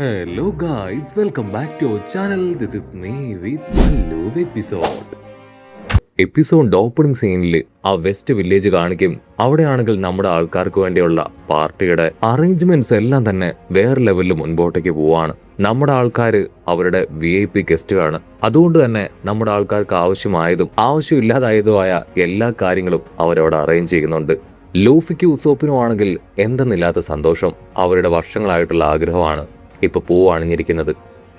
Hello guys, welcome back to our channel. This is me with Mallu episode. Episode opening സീനിൽ ആ west village കാണിക്കും. അവിടെയാണെങ്കിൽ നമ്മുടെ ആൾക്കാർക്ക് വേണ്ടിയുള്ള പാർട്ടിയുടെ അറേഞ്ച്മെന്റ്സ് എല്ലാം തന്നെ വേറെ ലെവലിൽ മുൻപോട്ടേക്ക് പോവാണ്. നമ്മുടെ ആൾക്കാർ അവരുടെ VIP ഗസ്റ്റുകളാണ്. അതുകൊണ്ട് തന്നെ നമ്മുടെ ആൾക്കാർക്ക് ആവശ്യമായതും ആവശ്യമില്ലാതായതുമായ എല്ലാ കാര്യങ്ങളും അവരവിടെ അറേഞ്ച് ചെയ്യുന്നുണ്ട്. ലൂഫിക്കും ഉസോപ്പിനും ആണെങ്കിൽ എന്തെന്നില്ലാത്ത സന്തോഷം. അവരുടെ വർഷങ്ങളായിട്ടുള്ള ആഗ്രഹമാണ് ഇപ്പൊ പൂവണിഞ്ഞിരിക്കുന്നത്.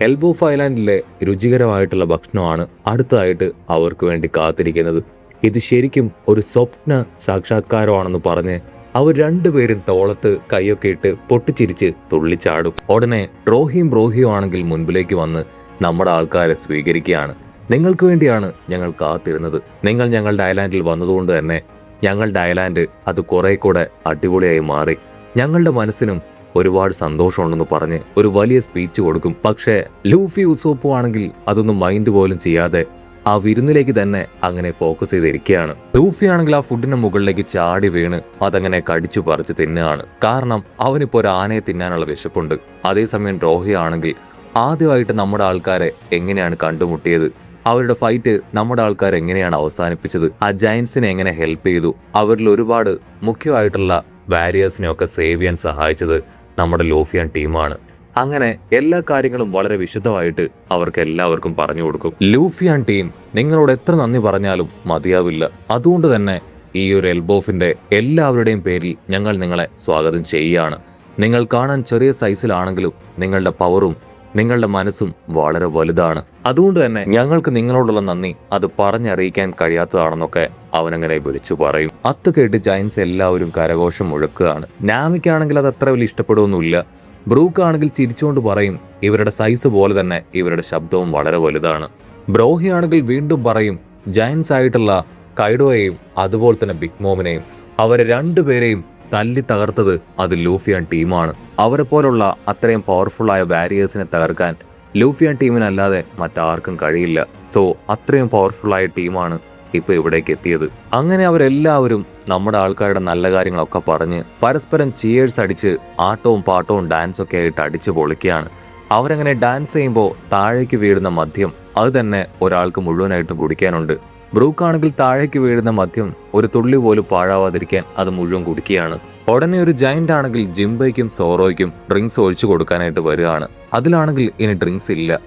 എൽബോഫ് ഐലാൻഡിലെ രുചികരമായിട്ടുള്ള ഭക്ഷണമാണ് അടുത്തതായിട്ട് അവർക്ക് വേണ്ടി കാത്തിരിക്കുന്നത്. ഇത് ശരിക്കും ഒരു സ്വപ്ന സാക്ഷാത്കാരമാണെന്ന് പറഞ്ഞ് അവർ രണ്ടുപേരും തോളത്ത് കൈയൊക്കെ ഇട്ട് പൊട്ടിച്ചിരിച്ച് തുള്ളിച്ചാടും. ഉടനെ ബ്രോഹിയും ആണെങ്കിൽ മുൻപിലേക്ക് വന്ന് നമ്മുടെ ആൾക്കാരെ സ്വീകരിക്കുകയാണ്. നിങ്ങൾക്ക് വേണ്ടിയാണ് ഞങ്ങൾ കാത്തിരുന്നത്. നിങ്ങൾ ഞങ്ങളുടെ ഐലാൻഡിൽ വന്നതുകൊണ്ട് തന്നെ ഞങ്ങളുടെ ഐലാൻഡ് അത് കുറെ കൂടെ അടിപൊളിയായി മാറി. ഞങ്ങളുടെ മനസ്സിനും ഒരുപാട് സന്തോഷമുണ്ടെന്ന് പറഞ്ഞ് ഒരു വലിയ സ്പീച്ച് കൊടുക്കും. പക്ഷേ ലൂഫി ഉസോപ്പും ആണെങ്കിൽ അതൊന്നും മൈൻഡ് പോലും ചെയ്യാതെ ആ വിരുന്നിലേക്ക് തന്നെ അങ്ങനെ ഫോക്കസ് ചെയ്തിരിക്കുകയാണ്. ലൂഫി ആണെങ്കിൽ ആ ഫുഡിന്റെ മുകളിലേക്ക് ചാടി വീണ് അതങ്ങനെ കടിച്ചു പറിച്ച് തിന്നുകയാണ്. കാരണം അവനിപ്പോ ഒരു ആനയെ തിന്നാനുള്ള വിശപ്പുണ്ട്. അതേസമയം ദ്രോഹി ആണെങ്കിൽ ആദ്യമായിട്ട് നമ്മുടെ ആൾക്കാരെ എങ്ങനെയാണ് കണ്ടുമുട്ടിയത്, അവരുടെ ഫൈറ്റ് നമ്മുടെ ആൾക്കാർ എങ്ങനെയാണ് അവസാനിപ്പിച്ചത്, ആ ജയൻസിനെ എങ്ങനെ ഹെൽപ്പ് ചെയ്തു, അവരിൽ ഒരുപാട് മുഖ്യമായിട്ടുള്ള വാരിയേഴ്സിനെ ഒക്കെ സേവ് ചെയ്യാൻ സഹായിച്ചത് നമ്മുടെ ലൂഫിയൻ ടീമാണ്. അങ്ങനെ എല്ലാ കാര്യങ്ങളും വളരെ വിശദമായിട്ട് അവർക്ക് എല്ലാവർക്കും പറഞ്ഞു കൊടുക്കും. ലൂഫിയൻ ടീം നിങ്ങളോട് എത്ര നന്ദി പറഞ്ഞാലും മതിയാവില്ല. അതുകൊണ്ട് തന്നെ ഈ ഒരു എൽബോഫിന്റെ എല്ലാവരുടെയും പേരിൽ ഞങ്ങൾ നിങ്ങളെ സ്വാഗതം ചെയ്യുകയാണ്. നിങ്ങൾ കാണാൻ ചെറിയ സൈസിലാണെങ്കിലും നിങ്ങളുടെ പവറും നിങ്ങളുടെ മനസ്സും വളരെ വലുതാണ്. അതുകൊണ്ട് തന്നെ ഞങ്ങൾക്ക് നിങ്ങളോടുള്ള നന്ദി അത് പറഞ്ഞറിയിക്കാൻ കഴിയാത്തതാണെന്നൊക്കെ അവനങ്ങനെ വിളിച്ചു പറയും. അത് കേട്ട് ജയൻസ് എല്ലാവരും കരഘോഷം മുഴക്കുകയാണ്. നാമിക്കാണെങ്കിൽ അത് അത്ര വലിയ ഇഷ്ടപ്പെടുകയൊന്നുമില്ല. ബ്രൂക്ക് ആണെങ്കിൽ ചിരിച്ചുകൊണ്ട് പറയും ഇവരുടെ സൈസ് പോലെ തന്നെ ഇവരുടെ ശബ്ദവും വളരെ വലുതാണ്. ബ്രോഹി ആണെങ്കിൽ വീണ്ടും പറയും ജയൻസ് ആയിട്ടുള്ള കൈഡോയെയും അതുപോലെ തന്നെ ബിഗ് മോമിനെയും അവരെ രണ്ടുപേരെയും തല്ലി തകർത്തത് അത് ലൂഫിയൻ ടീമാണ്. അവരെ പോലുള്ള അത്രയും പവർഫുൾ ആയ വാരിയേഴ്സിനെ തകർക്കാൻ ലൂഫിയൻ ടീമിനല്ലാതെ മറ്റാർക്കും കഴിയില്ല. സോ അത്രയും പവർഫുൾ ആയ ടീമാണ് ഇപ്പൊ ഇവിടേക്ക് എത്തിയത്. അങ്ങനെ അവരെല്ലാവരും നമ്മുടെ ആൾക്കാരുടെ നല്ല കാര്യങ്ങളൊക്കെ പറഞ്ഞ് പരസ്പരം ചിയേഴ്സ് അടിച്ച് ആട്ടവും പാട്ടവും ഡാൻസൊക്കെ ആയിട്ട് അടിച്ചു പൊളിക്കുകയാണ്. അവരങ്ങനെ ഡാൻസ് ചെയ്യുമ്പോൾ താഴേക്ക് വീഴുന്ന മദ്യം അത് തന്നെ ഒരാൾക്ക് മുഴുവനായിട്ടും കുടിക്കാനുണ്ട്. ബ്രൂക്ക് ആണെങ്കിൽ താഴേക്ക് വീഴുന്ന മദ്യം ഒരു തുള്ളി പോലും പാഴാവാതിരിക്കാൻ അത് മുഴുവൻ കുടിക്കുകയാണ്. ഉടനെ ഒരു ജയന്റ് ആണെങ്കിൽ ജിംബയ്ക്കും സോറോയ്ക്കും ഡ്രിങ്ക്സ് ഒഴിച്ചു കൊടുക്കാനായിട്ട് വരികയാണ്. അതിലാണെങ്കിൽ ഇനി ഡ്രിങ്ക്സ് ഇല്ല.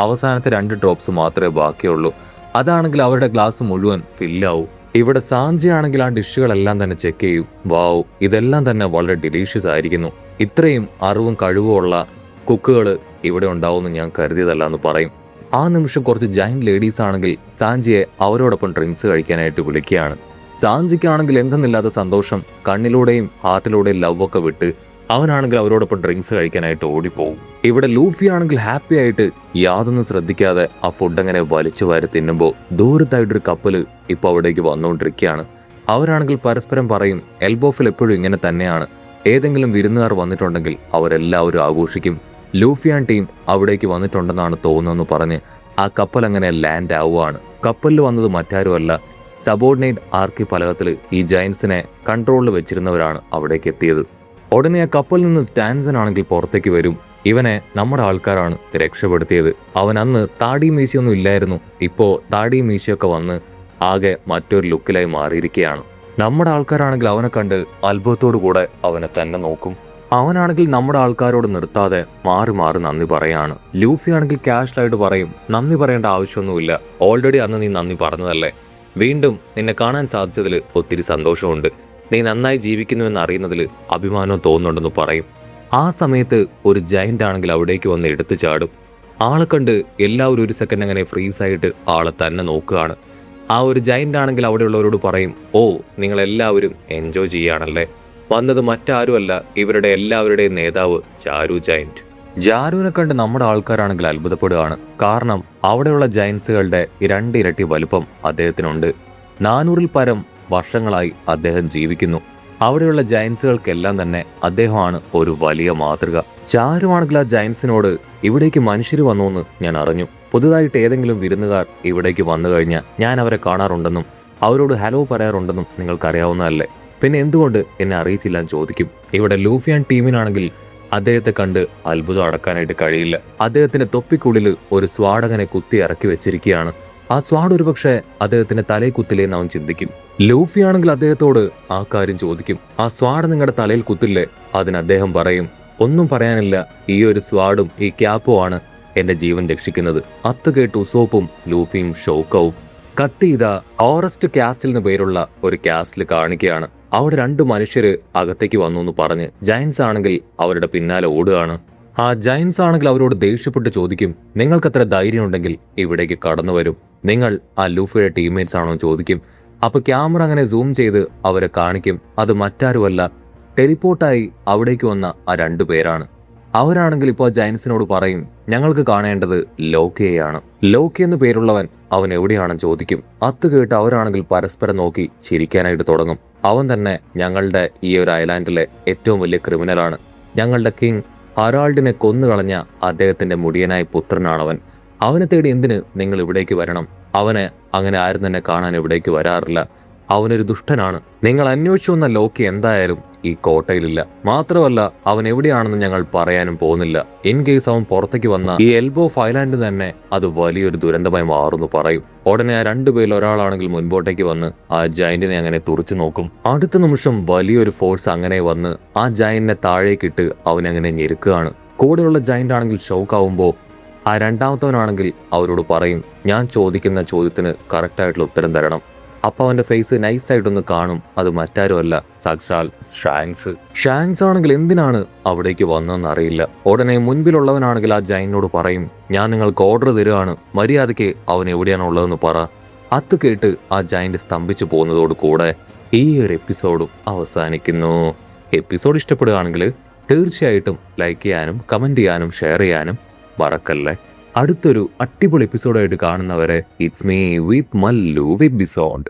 അവസാനത്തെ 2 ഡ്രോപ്സ് മാത്രമേ ബാക്കിയുള്ളൂ. അതാണെങ്കിൽ അവരുടെ ഗ്ലാസ് മുഴുവൻ ഫില്ലാവും. ഇവിടെ സാഞ്ചി ആണെങ്കിൽ ആ ഡിഷുകളെല്ലാം തന്നെ ചെക്ക് ചെയ്യും. വാവ്, ഇതെല്ലാം തന്നെ വളരെ ഡിലീഷ്യസ് ആയിരിക്കുന്നു. ഇത്രയും അറിവും കഴിവുമുള്ള കുക്കുകൾ ഇവിടെ ഉണ്ടാവുമെന്ന് ഞാൻ കരുതിയതല്ല എന്ന് പറയും. ആ നിമിഷം കുറച്ച് ജയന്റ് ലേഡീസ് ആണെങ്കിൽ സാഞ്ചിയെ അവരോടൊപ്പം ഡ്രിങ്ക്സ് കഴിക്കാനായിട്ട് വിളിക്കുകയാണ്. സാഞ്ചിക്കാണെങ്കിൽ എന്തെന്നില്ലാത്ത സന്തോഷം, കണ്ണിലൂടെയും ഹാർട്ടിലൂടെയും ലവ് ഒക്കെ വിട്ട് അവനാണെങ്കിൽ അവരോടൊപ്പം ഡ്രിങ്ക്സ് കഴിക്കാനായിട്ട് ഓടിപ്പോവും. ഇവിടെ ലൂഫി ആണെങ്കിൽ ഹാപ്പി ആയിട്ട് യാതൊന്നും ശ്രദ്ധിക്കാതെ ആ ഫുഡ് അങ്ങനെ വലിച്ചു വാരി തിന്നുമ്പോൾ ദൂരത്തായിട്ടൊരു കപ്പല് ഇപ്പൊ അവിടേക്ക് വന്നുകൊണ്ടിരിക്കുകയാണ്. അവരാണെങ്കിൽ പരസ്പരം പറയും എൽബോഫിൽ എപ്പോഴും ഇങ്ങനെ തന്നെയാണ്. ഏതെങ്കിലും വിരുന്നുകാർ വന്നിട്ടുണ്ടെങ്കിൽ അവരെല്ലാവരും ആഘോഷിക്കും. ലൂഫിയൻ ടീം അവിടേക്ക് വന്നിട്ടുണ്ടെന്നാണ് തോന്നുന്നതെന്ന് പറഞ്ഞ് ആ കപ്പൽ അങ്ങനെ ലാൻഡ് ആവുകയാണ്. കപ്പലിൽ വന്നത് മറ്റാരുമല്ല, സബോർഡിനേറ്റ് ആർക്കി ഫലകത്തിൽ ഈ ജയൻസിനെ കൺട്രോളിൽ വെച്ചിരുന്നവരാണ് അവിടേക്ക് എത്തിയത്. ഉടനെ ആ കപ്പലിൽ നിന്ന് സ്റ്റാൻസൺ ആണെങ്കിൽ പുറത്തേക്ക് വരും. ഇവനെ നമ്മുടെ ആൾക്കാരാണ് രക്ഷപ്പെടുത്തിയത്. അവൻ അന്ന് താടിയും മീശയൊന്നും ഇല്ലായിരുന്നു. ഇപ്പോ താടിയും മീശയൊക്കെ വന്ന് ആകെ മറ്റൊരു ലുക്കിലായി മാറിയിരിക്കുകയാണ്. നമ്മുടെ ആൾക്കാരാണെങ്കിൽ അവനെ കണ്ട് അത്ഭുതത്തോടു കൂടെ അവനെ തന്നെ നോക്കും. അവനാണെങ്കിൽ നമ്മുടെ ആൾക്കാരോട് നിർത്താതെ മാറി നന്ദി പറയാണ്. ലൂഫി ആണെങ്കിൽ കാഷ്വലായിട്ട് പറയും നന്ദി പറയേണ്ട ആവശ്യമൊന്നുമില്ല, ഓൾറെഡി അന്ന് നീ നന്ദി പറഞ്ഞതല്ലേ. വീണ്ടും നിന്നെ കാണാൻ സാധിച്ചതിൽ ഒത്തിരി സന്തോഷമുണ്ട്. നീ നന്നായി ജീവിക്കുന്നുവെന്ന് അറിയുന്നതിൽ അഭിമാനവും തോന്നുന്നുണ്ടെന്ന് പറയും. ആ സമയത്ത് ഒരു ജയന്റ് ആണെങ്കിൽ അവിടേക്ക് വന്ന് എടുത്തു ചാടും. ആളെ കണ്ട് എല്ലാവരും ഒരു സെക്കൻഡ് അങ്ങനെ ഫ്രീസായിട്ട് ആളെ തന്നെ നോക്കുകയാണ്. ആ ഒരു ജയന്റ് ആണെങ്കിൽ അവിടെയുള്ളവരോട് പറയും ഓ, നിങ്ങളെല്ലാവരും എൻജോയ് ചെയ്യുകയാണല്ലേ. വന്നത് മറ്റാരുമല്ല, ഇവരുടെ എല്ലാവരുടെയും നേതാവ് ജാരു ജയന്റ്. ജാരുവിനെ കണ്ട് നമ്മുടെ ആൾക്കാരാണെങ്കിൽ അത്ഭുതപ്പെടുകയാണ്. കാരണം അവിടെയുള്ള ജയൻസുകളുടെ 2 ഇരട്ടി വലുപ്പം അദ്ദേഹത്തിനുണ്ട്. 400-ൽ പരം വർഷങ്ങളായി അദ്ദേഹം ജീവിക്കുന്നു. അവിടെയുള്ള ജയൻസുകൾക്കെല്ലാം തന്നെ അദ്ദേഹമാണ് ഒരു വലിയ മാതൃക. ജാരുവാണെങ്കിൽ ആ ജയൻസിനോട് ഇവിടേക്ക് മനുഷ്യർ വന്നുവെന്ന് ഞാൻ അറിഞ്ഞു. പുതുതായിട്ട് ഏതെങ്കിലും വിരുന്നുകാർ ഇവിടേക്ക് വന്നു കഴിഞ്ഞാൽ ഞാൻ അവരെ കാണാറുണ്ടെന്നും അവരോട് ഹലോ പറയാറുണ്ടെന്നും നിങ്ങൾക്കറിയാവുന്നതല്ലേ. പിന്നെ എന്തുകൊണ്ട് എന്നെ അറിയിച്ചില്ല എന്ന് ചോദിക്കും. ഇവിടെ ലൂഫിയൻ ടീമിനാണെങ്കിൽ അദ്ദേഹത്തെ കണ്ട് അത്ഭുതം അടക്കാനായിട്ട് കഴിയില്ല. അദ്ദേഹത്തിന്റെ തൊപ്പിക്കുള്ളിൽ ഒരു സ്വാടകനെ കുത്തി ഇറക്കി വെച്ചിരിക്കുകയാണ്. ആ സ്വാഡ് ഒരുപക്ഷെ അദ്ദേഹത്തിന്റെ തലയിൽ കുത്തില്ലേന്ന് അവൻ ചിന്തിക്കും. ലൂഫി ആണെങ്കിൽ അദ്ദേഹത്തോട് ആ കാര്യം ചോദിക്കും. ആ സ്വാഡ് നിങ്ങളുടെ തലയിൽ കുത്തില്ലേ? അതിന് അദ്ദേഹം പറയും, ഒന്നും പറയാനില്ല, ഈ ഒരു സ്വാഡും ഈ ക്യാപ്പും ആണ് എന്റെ ജീവൻ രക്ഷിക്കുന്നത്. അത്ത് കേട്ട് ഉസോപ്പും ലൂഫിയും ഷോക്കാവും. കട്ട് ചെയ്ത ഓറസ്റ്റ് കാസ്റ്റിൽ എന്ന് പേരുള്ള ഒരു കാസ്റ്റിൽ കാണിക്കുകയാണ്. അവിടെ 2 മനുഷ്യര് അകത്തേക്ക് വന്നു എന്ന് പറഞ്ഞ് ജയൻസ് ആണെങ്കിൽ അവരുടെ പിന്നാലെ ഓടുകയാണ്. ആ ജയൻസ് ആണെങ്കിൽ അവരോട് ദേഷ്യപ്പെട്ട് ചോദിക്കും, നിങ്ങൾക്ക് എത്ര ധൈര്യം ഉണ്ടെങ്കിൽ ഇവിടേക്ക് കടന്നു വരും, നിങ്ങൾ ആ ലൂഫിയുടെ ടീംമേറ്റ്സ് ആണോ ചോദിക്കും. അപ്പൊ ക്യാമറ അങ്ങനെ സൂം ചെയ്ത് അവരെ കാണിക്കും. അത് മറ്റാരുമല്ല, ടെലിപ്പോർട്ടായി അവിടേക്ക് വന്ന ആ 2 പേരാണ്. അവരാണെങ്കിൽ ഇപ്പോൾ ജയൻസിനോട് പറയും, ഞങ്ങൾക്ക് കാണേണ്ടത് ലോക്കിയെയാണ്. ലോക്കി എന്ന് പേരുള്ളവൻ അവൻ എവിടെയാണെന്ന് ചോദിക്കും. അത് കേട്ട് അവരാണെങ്കിൽ പരസ്പരം നോക്കി ചിരിക്കാനായിട്ട് തുടങ്ങും. അവൻ തന്നെ ഞങ്ങളുടെ ഈ ഒരു ഐലാൻഡിലെ ഏറ്റവും വലിയ ക്രിമിനലാണ്. ഞങ്ങളുടെ കിങ് ഹറാൾഡിനെ കൊന്നുകളഞ്ഞ അദ്ദേഹത്തിന്റെ മുടിയനായ പുത്രനാണവൻ. അവനെ തേടി എന്തിന് നിങ്ങൾ ഇവിടേക്ക് വരണം? അവനെ അങ്ങനെ ആരും തന്നെ കാണാൻ ഇവിടേക്ക് വരാറില്ല. അവനൊരു ദുഷ്ടനാണ്. നിങ്ങൾ അന്വേഷിച്ചു വന്ന ലോക്കി എന്തായാലും ഈ കോട്ടയിലില്ല. മാത്രമല്ല അവൻ എവിടെയാണെന്ന് ഞങ്ങൾ പറയാനും പോകുന്നില്ല. ഇൻ കേസ് അവൻ പുറത്തേക്ക് വന്ന ഈ എൽബോ ഐലാൻഡ് തന്നെ അത് വലിയൊരു ദുരന്തമായി മാറുന്നു പറയും. ഉടനെ ആ 2 പേരിൽ ഒരാളാണെങ്കിൽ മുൻപോട്ടേക്ക് വന്ന് ആ ജയന്റിനെ അങ്ങനെ തുറച്ചു നോക്കും. അടുത്ത നിമിഷം വലിയൊരു ഫോഴ്സ് അങ്ങനെ വന്ന് ആ ജയന്റിനെ താഴേക്കിട്ട് അവനങ്ങനെ ഞെരുക്കുകയാണ്. കൂടെയുള്ള ജയന്റ് ആണെങ്കിൽ ഷോക്കാവുമ്പോൾ ആ 2ാമത്തവനാണെങ്കിൽ അവരോട് പറയും, ഞാൻ ചോദിക്കുന്ന ചോദ്യത്തിന് കറക്റ്റായിട്ടുള്ള ഉത്തരം തരണം. അപ്പൊ അവന്റെ ഫേസ് നൈസായിട്ടൊന്ന് കാണും. അത് മറ്റാരുമല്ല, സാക്ഷാൽ ഷാങ്സ് ആണെങ്കിൽ എന്തിനാണ് അവിടേക്ക് വന്നതെന്ന് അറിയില്ല. ഉടനെ മുൻപിലുള്ളവനാണെങ്കിൽ ആ ജയനോട് പറയും, ഞാൻ നിങ്ങൾക്ക് ഓർഡർ തരുവാണ്, മര്യാദയ്ക്ക് അവൻ എവിടെയാണ് ഉള്ളതെന്ന് പറ. അത് കേട്ട് ആ ജയന്റ് സ്തംഭിച്ചു പോകുന്നതോട് കൂടെ ഈ ഒരു എപ്പിസോഡും അവസാനിക്കുന്നു. എപ്പിസോഡ് ഇഷ്ടപ്പെടുകയാണെങ്കിൽ തീർച്ചയായിട്ടും ലൈക്ക് ചെയ്യാനും കമന്റ് ചെയ്യാനും ഷെയർ ചെയ്യാനും മറക്കല്ലേ. അടുത്തൊരു അടിപൊളി എപ്പിസോഡായിട്ട് കാണുന്നവരെ it's me with Mallu episode.